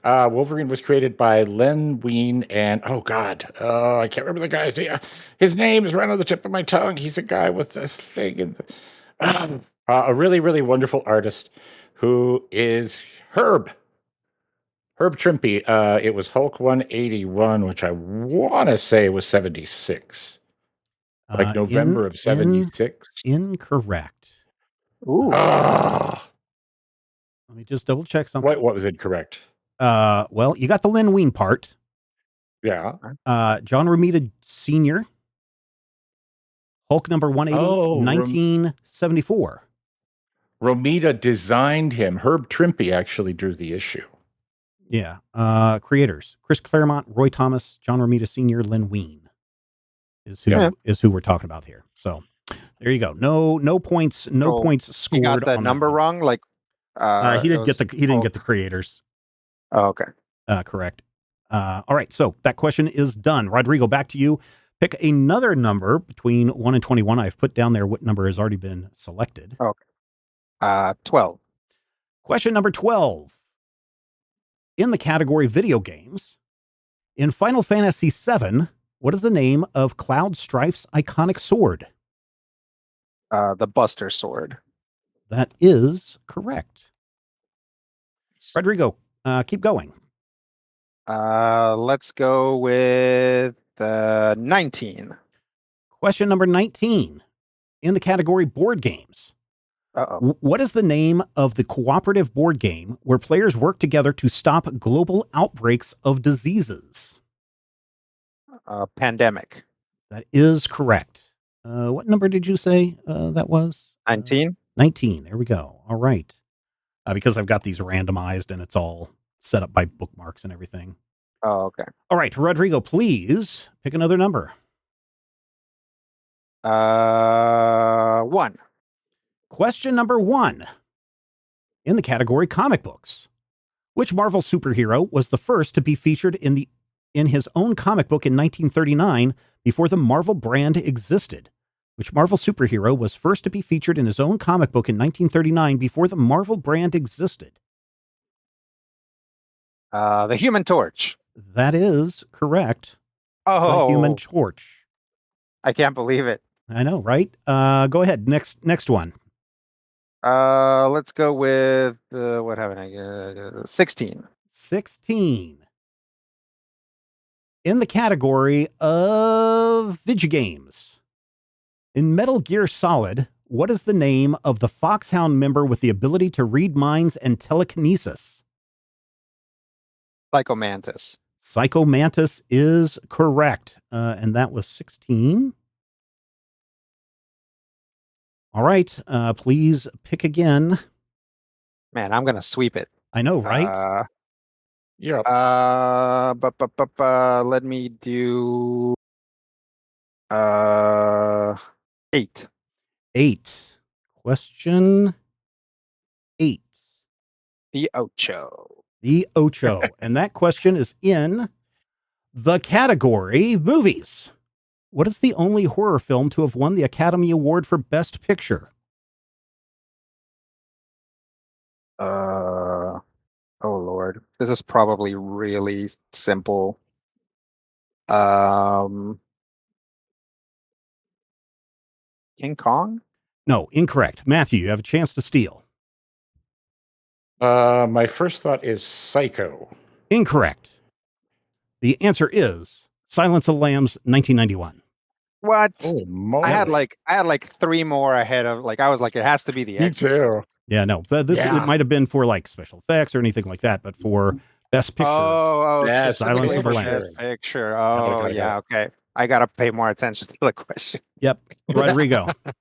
Wolverine was created by Len Wein and I can't remember the guy's name. His name is right on the tip of my tongue. He's a guy with this thing. A really, really wonderful artist who is Herb Trimpe. It was Hulk 181, which I want to say was 76. Like November of 76. Incorrect. Ooh. Let me just double check something. What was incorrect? Well, you got the Len Wein part. Yeah. John Romita Sr. Hulk number 180, 1974. Romita designed him. Herb Trimpe actually drew the issue. Yeah. Creators: Chris Claremont, Roy Thomas, John Romita Sr., Len Wein is who we're talking about here. So there you go. No points. No points scored. He got the number wrong. Like he didn't get the creators. Oh, okay. Correct. All right. So that question is done. Rodrigo, back to you. Pick another number between 1 and 21. I've put down there what number has already been selected. Okay. 12. Question number 12. In the category video games, in Final Fantasy VII, what is the name of Cloud Strife's iconic sword? The Buster Sword. That is correct. Rodrigo, keep going. Let's go with 19. Question number 19. In the category board games, what is the name of the cooperative board game where players work together to stop global outbreaks of diseases? Pandemic. That is correct. What number did you say that was? 19. 19. There we go. All right. Because I've got these randomized and it's all set up by bookmarks and everything. Oh, okay. All right, Rodrigo, please pick another number. 1. Question number 1. In the category comic books, which Marvel superhero was the first to be featured in his own comic book in 1939 before the Marvel brand existed? Which Marvel superhero was first to be featured in his own comic book in 1939 before the Marvel brand existed? The Human Torch. That is correct. Oh, the Human Torch. I can't believe it. I know, right? Go ahead. Next one. Let's go with what happened? 16. 16. In the category of video games, in Metal Gear Solid, what is the name of the Foxhound member with the ability to read minds and telekinesis? Psycho Mantis. Psycho Mantis is correct. And that was 16. All right. Please pick again. Man, I'm going to sweep it. I know, right? Yeah. Let me do 8. 8. Question 8. The Ocho. The Ocho. And that question is in the category movies. What is the only horror film to have won the Academy Award for Best Picture? Oh Lord. This is probably really simple. King Kong? No, incorrect. Matthew, you have a chance to steal. My first thought is Psycho. Incorrect. The answer is Silence of the Lambs, 1991. What? Holy moly. I had like 3 more ahead of I was like, it has to be the Me Exorcist. too. Yeah, no, but it might have been for like special effects or anything like that, but for Best Picture. Oh, Yes, Silence of the Lambs. Best Picture. Oh, yeah, okay. I gotta pay more attention to the question. Yep. Rodrigo. Okay.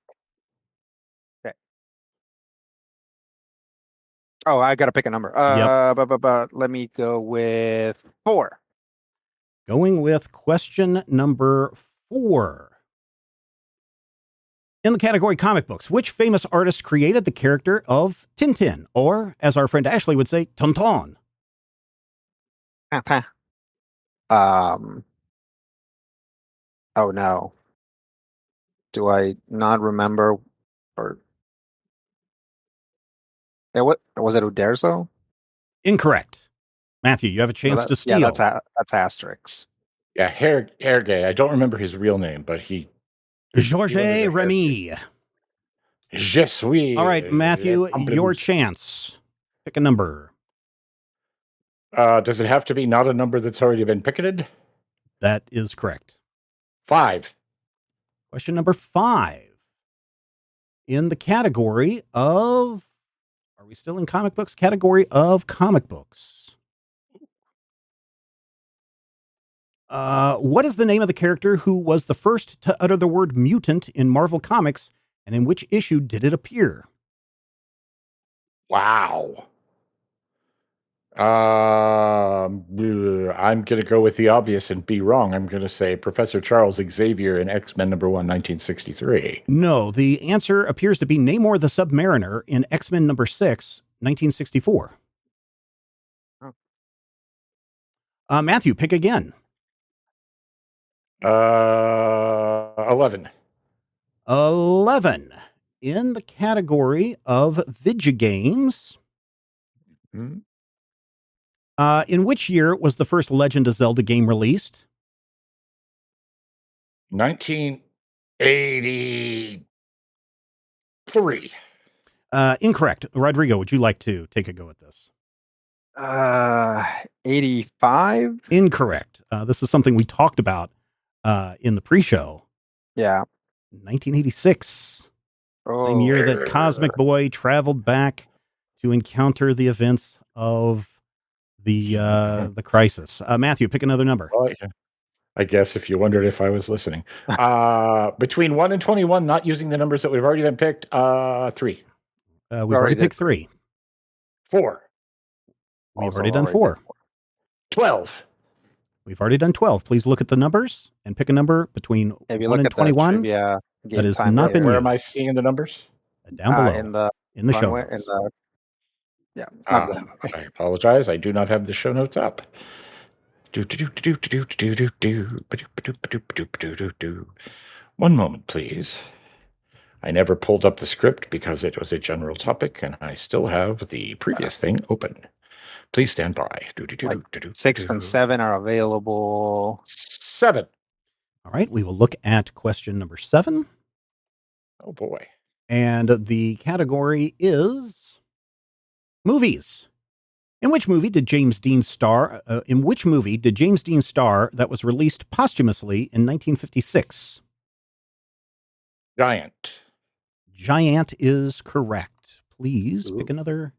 Oh, I gotta pick a number. Let me go with 4. Going with question number 4. In the category comic books, which famous artist created the character of Tintin, or, as our friend Ashley would say, Tonton? Oh no. Do I not remember? Or what was it? Uderzo? Incorrect. Matthew, you have a chance to steal. Yeah, that's Asterix. Yeah, hair gay. I don't remember his real name, but Georges Remy. Je suis. All right, Matthew, your chance. Pick a number. Does it have to be not a number that's already been picketed? That is correct. 5. Question number 5. In the category of, are we still in comic books? Category of comic books. What is the name of the character who was the first to utter the word mutant in Marvel Comics, and in which issue did it appear? Wow. I'm going to go with the obvious and be wrong. I'm going to say Professor Charles Xavier in X-Men #1, 1963. No, the answer appears to be Namor the Submariner in X-Men #6, 1964. Matthew, pick again. 11. 11. In the category of video games. Hmm? In which year was the first Legend of Zelda game released? 1983. Incorrect. Rodrigo, would you like to take a go at this? 85? Incorrect. This is something we talked about in the pre-show. Yeah. 1986. Same year that Cosmic Boy traveled back to encounter the events of the crisis. Matthew, pick another number. Oh, yeah. I guess if you wondered if I was listening. Between 1 and 21, not using the numbers that we've already been picked, 3. We've already picked 3. 4. We've already done 4. 12. We've already done 12. Please look at the numbers and pick a number between 1 and 21. That has not been used. Where am I seeing the numbers? Down below. In the show notes. Yeah. I apologize. I do not have the show notes up. One moment, please. I never pulled up the script because it was a general topic, and I still have the previous thing open. Please stand by. 6 and 7 are available. 7. All right, we will look at question number 7. Oh boy. And the category is movies. In which movie did James Dean star? That was released posthumously in 1956? Giant. Giant is correct. Please pick another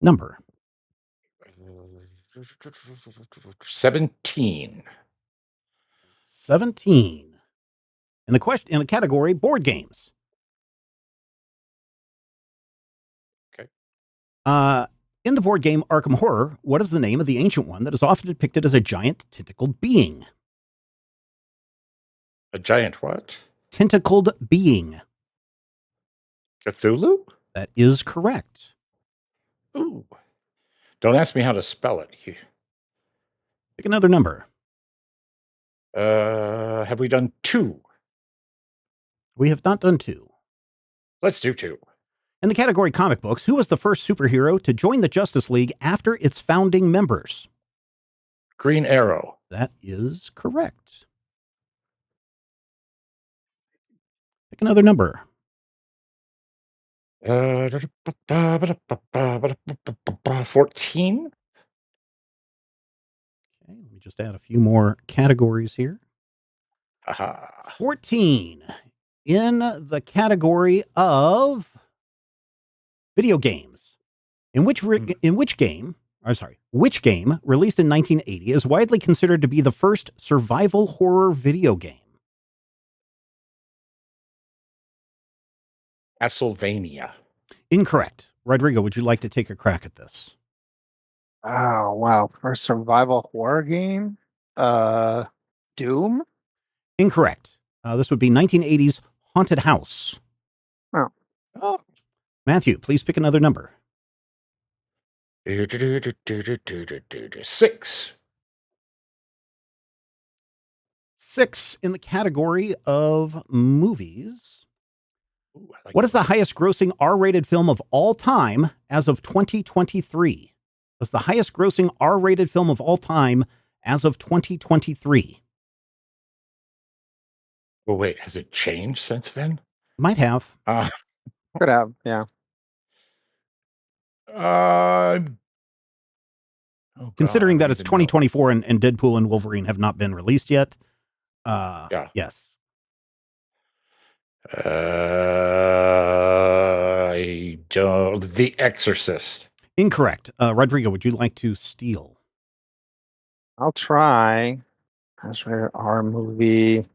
number. 17. 17. In the category board games. Okay. In the board game Arkham Horror, what is the name of the ancient one that is often depicted as a giant tentacled being? A giant what? Tentacled being. Cthulhu? That is correct. Ooh. Don't ask me how to spell it. Pick another number. Have we done 2? We have not done 2. Let's do 2. In the category comic books, who was the first superhero to join the Justice League after its founding members? Green Arrow. That is correct. Pick another number. 14? Okay, let me just add a few more categories here. Aha. 14. In the category of video games. In which game I'm sorry. Which game, released in 1980, is widely considered to be the first survival horror video game? Castlevania. Incorrect. Rodrigo, would you like to take a crack at this? Oh wow, first survival horror game. Doom. Incorrect. This would be 1980's Haunted House. Oh. Oh. Matthew, please pick another number. 6. 6 in the category of movies. Ooh, I like What is the highest grossing R-rated film of all time as of 2023? What's the highest grossing R-rated film of all time as of 2023? Well, wait, has it changed since then? Might have. Could have, yeah. Oh Considering God, I that it's don't even 2024 and Deadpool and Wolverine have not been released yet. Yeah. Yes. I don't. The Exorcist. Incorrect. Rodrigo, would you like to steal? I'll try. Highest rated R movie.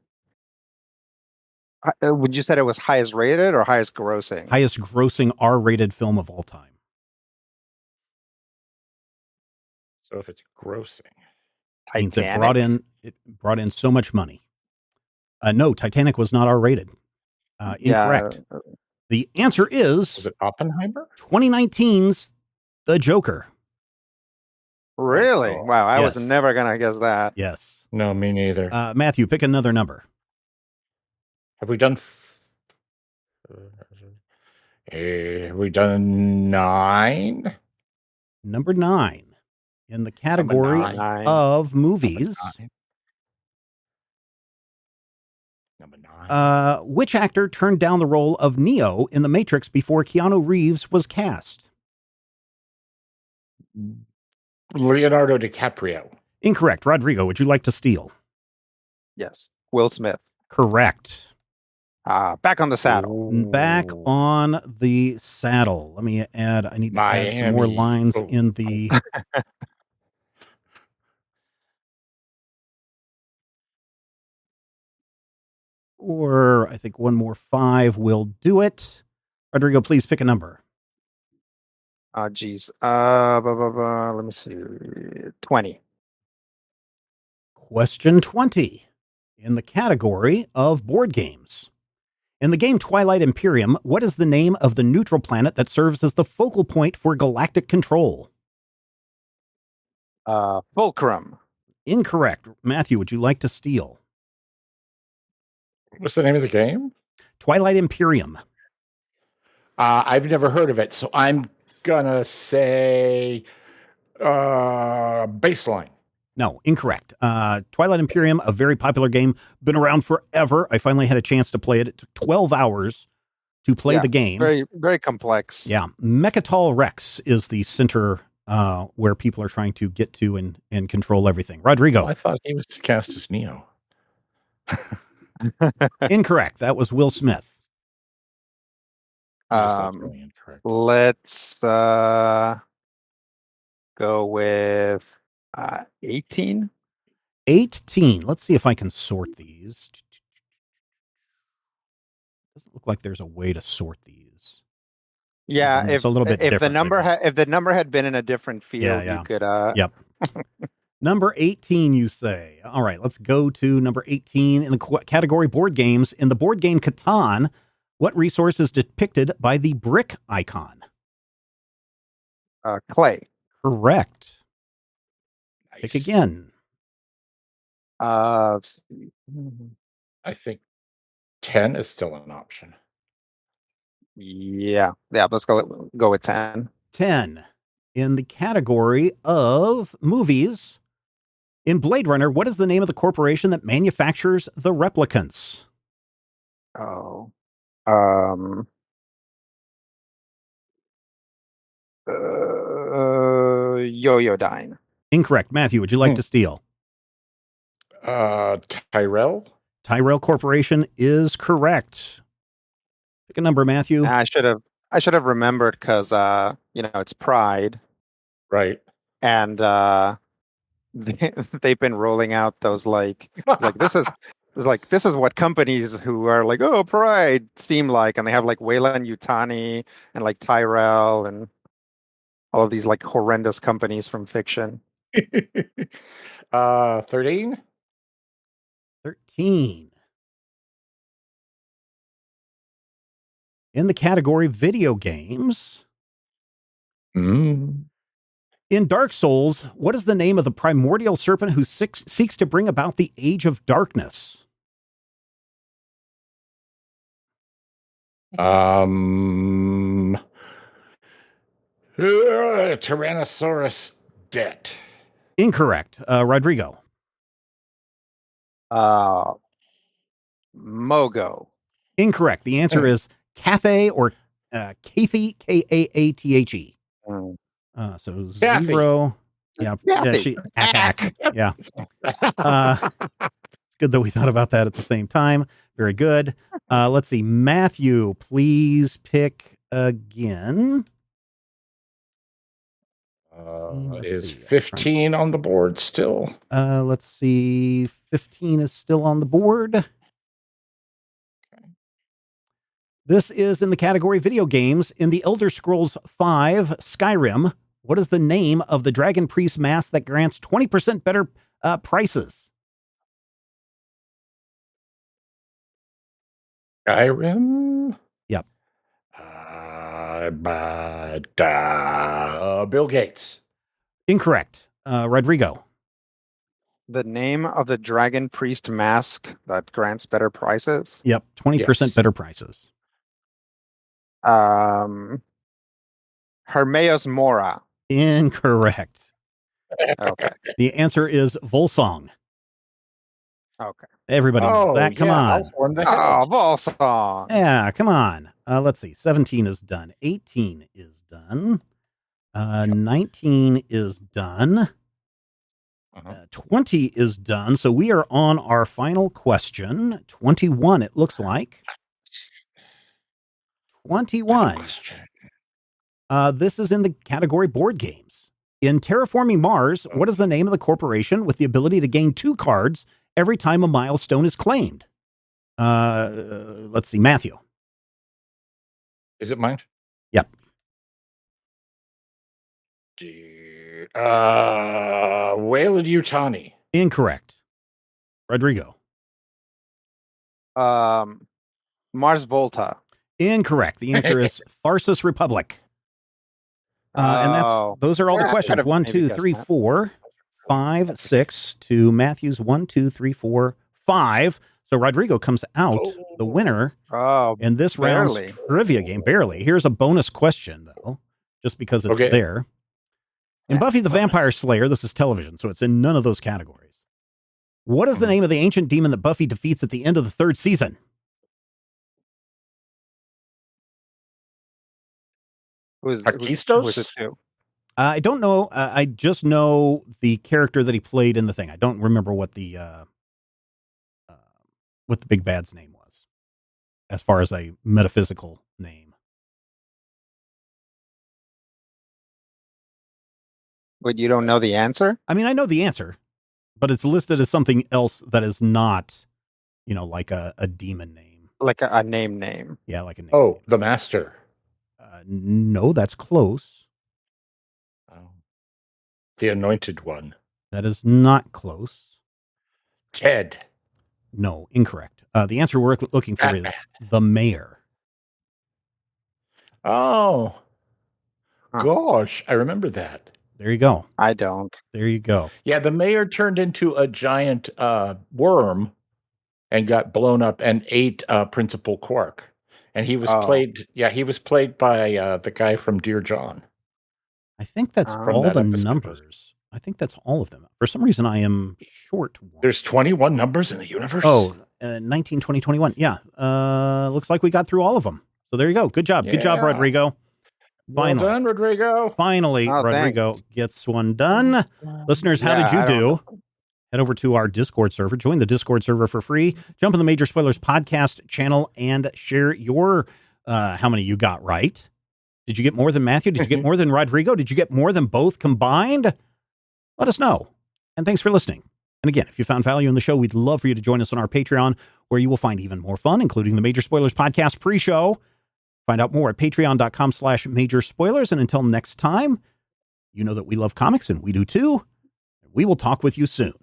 Would you said it was highest rated or highest grossing? Highest grossing R-rated film of all time. So if it's grossing, Means Titanic. it brought in so much money. No, Titanic was not R-rated. Incorrect. Yeah. The answer is was it Oppenheimer? 2019's The Joker. Really? Oh, Wow, I was yes. never gonna guess that. Yes. No, me neither. Matthew, pick another number. Have we done? Have we done 9? Number 9 in the category Nine. of movies. Number 9. Which actor turned down the role of Neo in The Matrix before Keanu Reeves was cast? Leonardo DiCaprio. Incorrect. Rodrigo, would you like to steal? Yes. Will Smith. Correct. Back on the saddle. Back on the saddle. Let me add, I need to add some more Miami. lines Oh. in the... Or I think one more 5 will do it. Rodrigo, please pick a number. Geez. Let me see. 20. Question 20 in the category of board games. In the game Twilight Imperium, what is the name of the neutral planet that serves as the focal point for galactic control? Fulcrum. Incorrect. Matthew, would you like to steal? What's the name of the game? Twilight Imperium. I've never heard of it, so I'm gonna say Baseline. No, incorrect. Twilight Imperium, a very popular game, been around forever. I finally had a chance to play it. It took 12 hours to play the game. Very, very complex. Yeah. Mechatol Rex is the center where people are trying to get to and control everything. Rodrigo. Oh, I thought he was cast as Neo. Incorrect. That was Will Smith. That's really incorrect. Let's go with 18. 18. Let's see if I can sort these. Doesn't look like there's a way to sort these. Yeah, it's a little bit if different. If the number had been in a different field, you could. Yep. Number 18, you say. All right, let's go to number 18 in the category board games. In the board game Catan, what resource is depicted by the brick icon? Clay. Correct. Nice. Pick again. I think 10 is still an option. Yeah. Let's go with 10. 10 in the category of movies. In Blade Runner, what is the name of the corporation that manufactures the replicants? Oh. Yo-Yo-Dine. Incorrect. Matthew, would you like to steal? Tyrell? Tyrell Corporation is correct. Pick a number, Matthew. I should have remembered because it's Pride. Right. and they've been rolling out those this is what companies who are like, oh, pride seem like, and they have like Wayland Yutani and like Tyrell and all of these like horrendous companies from fiction. 13. 13. In the category video games. Mm. In Dark Souls, what is the name of the primordial serpent who seeks to bring about the Age of Darkness? Tyrannosaurus debt. Incorrect. Rodrigo. Mogo. Incorrect. The answer is Cathay or Kathy, Kaathe. So Kathy. 0. Yeah, Kathy. Ack. Yeah. It's good that we thought about that at the same time. Very good. Let's see. Matthew, please pick again. Is 15 on the board still? Let's see. 15 is still on the board. Okay. This is in the category video games. In the Elder Scrolls V Skyrim, what is the name of the Dragon Priest mask that grants 20% better prices? Skyrim? Yep. Bill Gates. Incorrect. Rodrigo. The name of the Dragon Priest mask that grants better prices? Yep. 20% better prices. Hermeus Mora. Incorrect. Okay. The answer is Volsong. Okay. Everybody knows that. Come on. Volsong. Yeah, come on. Let's see. 17 is done. 18 is done. 19 is done. 20 is done. So we are on our final question. 21, it looks like. 21. This is in the category board games. In Terraforming Mars, what is the name of the corporation with the ability to gain 2 cards every time a milestone is claimed? Let's see. Matthew. Is it mine? Yep. Wayland Yutani. Incorrect. Rodrigo. Mars Volta. Incorrect. The answer is Tharsis Republic. And those are all the questions. 1, 2, 3, 4, 5, 6 to Matthew's 1, 2, 3, 4, 5. So Rodrigo comes out the winner in this round's trivia game. Barely. Here's a bonus question, though, just because it's there. In Buffy the Vampire Slayer, this is television, so it's in none of those categories. What is the name of the ancient demon that Buffy defeats at the end of the 3rd season? Who's it to? I don't know. I just know the character that he played in the thing. I don't remember what the big bad's name was, as far as a metaphysical name. Wait, you don't know the answer? I mean, I know the answer, but it's listed as something else that is not, like a demon name. Like a name. Yeah, like a name. Oh, the Master. No, that's close. The Anointed One. That is not close. Ted. No, incorrect. The answer we're looking for is the Mayor. Oh. Gosh, I remember that. There you go. I don't. There you go. Yeah, the Mayor turned into a giant worm and got blown up and ate Principal Quark. And he was played. Yeah, he was played by the guy from Dear John. I think that's all the numbers. I think that's all of them. For some reason, I am short one. There's 21 numbers in the universe? 19, 20, 21. Yeah. Looks like we got through all of them. So there you go. Good job. Yeah. Good job, Rodrigo. Finally. Well done, Rodrigo. Finally, Rodrigo gets one done. Listeners, how did you do? Head over to our Discord server. Join the Discord server for free. Jump in the Major Spoilers podcast channel and share your how many you got right. Did you get more than Matthew? Did you get more than Rodrigo? Did you get more than both combined? let us know. And thanks for listening. And again, if you found value in the show, we'd love for you to join us on our Patreon, where you will find even more fun, including the Major Spoilers Podcast pre-show. Find out more at patreon.com/Major Spoilers. And until next time, you know that we love comics, and we do too. We will talk with you soon.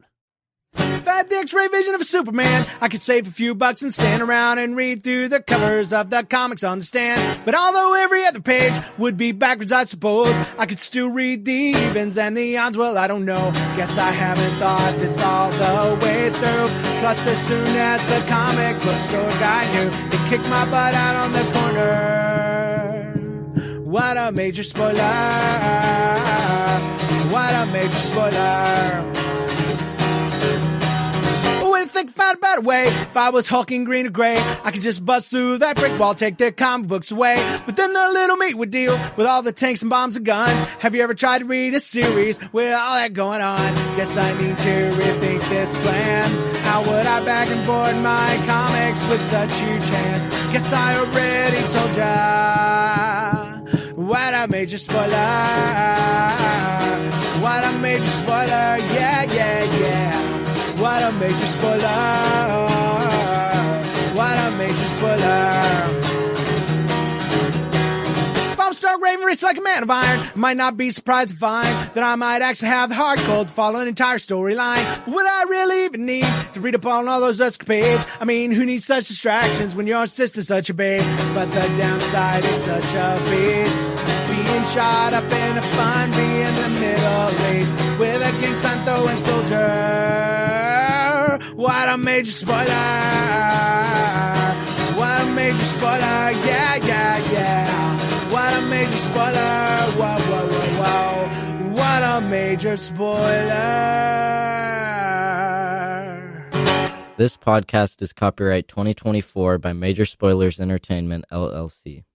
Fat the X-ray vision of a Superman. I could save a few bucks and stand around and read through the covers of the comics on the stand. But although every other page would be backwards, I suppose I could still read the evens and the odds. Well, I don't know. Guess I haven't thought this all the way through. Plus, as soon as the comic book store guy knew, he kicked my butt out on the corner. What a major spoiler. What a major spoiler. Think about a better way. If I was hulking green or gray, I could just bust through that brick wall, take their comic books away. But then the little meat would deal with all the tanks and bombs and guns. Have you ever tried to read a series with all that going on? Guess I need to rethink this plan. How would I back and board my comics with such huge hands? Guess I already told ya. What a major spoiler. What a major spoiler. Yeah, yeah, yeah. What a major spoiler. What a major spoiler. If I'm Stark Raven, rich like a man of iron, I might not be surprised to find that I might actually have the hard cold to follow an entire storyline. But would I really even need to read up on all those escapades? I mean, who needs such distractions when your sister's such a babe? But the downside is such a beast. Being shot up in a fun, be in the Middle East with a gang sign throwing soldier. What a major spoiler. What a major spoiler. Yeah, yeah, yeah. What a major spoiler. Whoa, whoa, whoa, whoa. What a major spoiler. This podcast is copyright 2024 by Major Spoilers Entertainment, LLC.